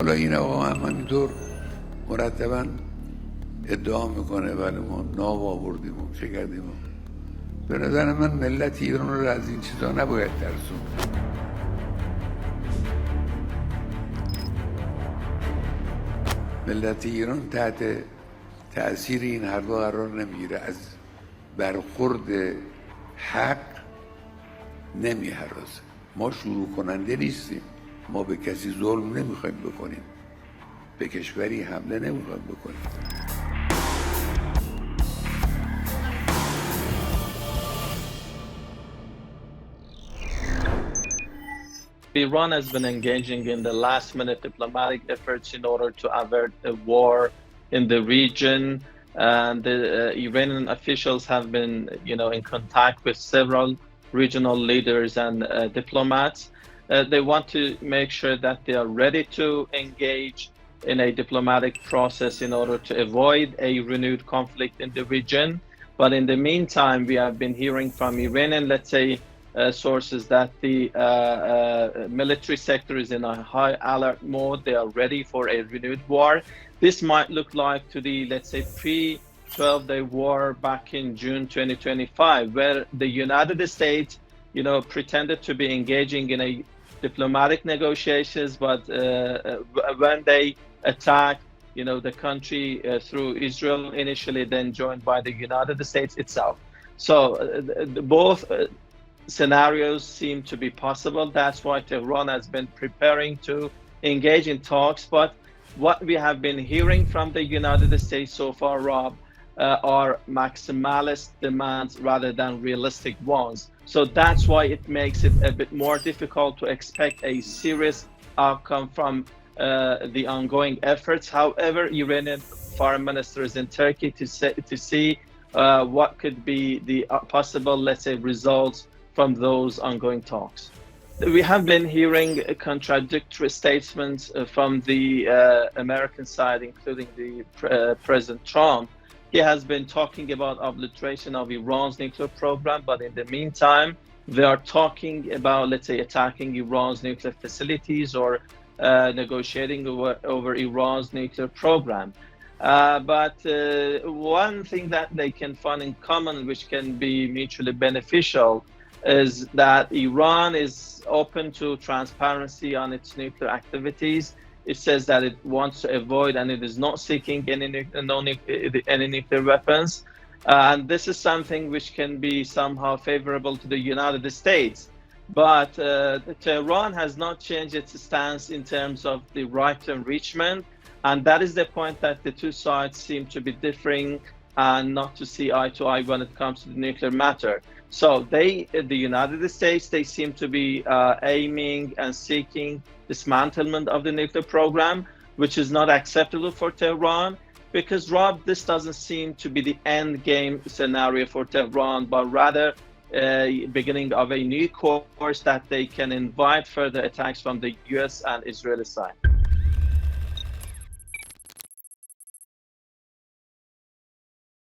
حالا این آقا هم همینطور مرتبا ادعا میکنه ولی ما ناب آوردیم و چه کردیم. به نظر من ملت ایران رو از این چیزا نباید ترسون. ملت ایران تحت تأثیر این حرفا قرار نمیگیره، از برخورد حق نمیهرازه. ما شروع کننده نیستیم، ما به کسی ظلم نمیخوایم بکنیم، به کشوری حمله نمیخوایم بکنیم. Iran has been engaging in the last-minute diplomatic efforts in order to avert a war in the region, and the Iranian officials have been, in contact with several regional leaders and diplomats. They want to make sure that they are ready to engage in a diplomatic process in order to avoid a renewed conflict in the region. But in the meantime, we have been hearing from Iranian, sources that the military sector is in a high alert mode. They are ready for a renewed war. This might look like to the, pre-12-day war back in June 2025, where the United States, pretended to be engaging in a diplomatic negotiations, but when they attacked, the country through Israel initially, then joined by the United States itself. So both scenarios seem to be possible. That's why Tehran has been preparing to engage in talks. But what we have been hearing from the United States so far, Rob, are maximalist demands rather than realistic ones. So that's why it makes it a bit more difficult to expect a serious outcome from the ongoing efforts. However, Iranian foreign minister is in Turkey to see what could be the possible, results from those ongoing talks. We have been hearing contradictory statements from the American side, including the President Trump. He has been talking about obliteration of Iran's nuclear program, but in the meantime, they are talking about, attacking Iran's nuclear facilities or negotiating over Iran's nuclear program. But one thing that they can find in common, which can be mutually beneficial, is that Iran is open to transparency on its nuclear activities. It says that it wants to avoid and it is not seeking any nuclear weapons. And this is something which can be somehow favorable to the United States. But Tehran has not changed its stance in terms of the right to enrichment. And that is the point that the two sides seem to be differing and not to see eye to eye when it comes to the nuclear matter. So the United States, they seem to be aiming and seeking dismantlement of the nuclear program, which is not acceptable for Tehran, because, Rob, this doesn't seem to be the end game scenario for Tehran, but rather beginning of a new course that they can invite further attacks from the US and Israeli side.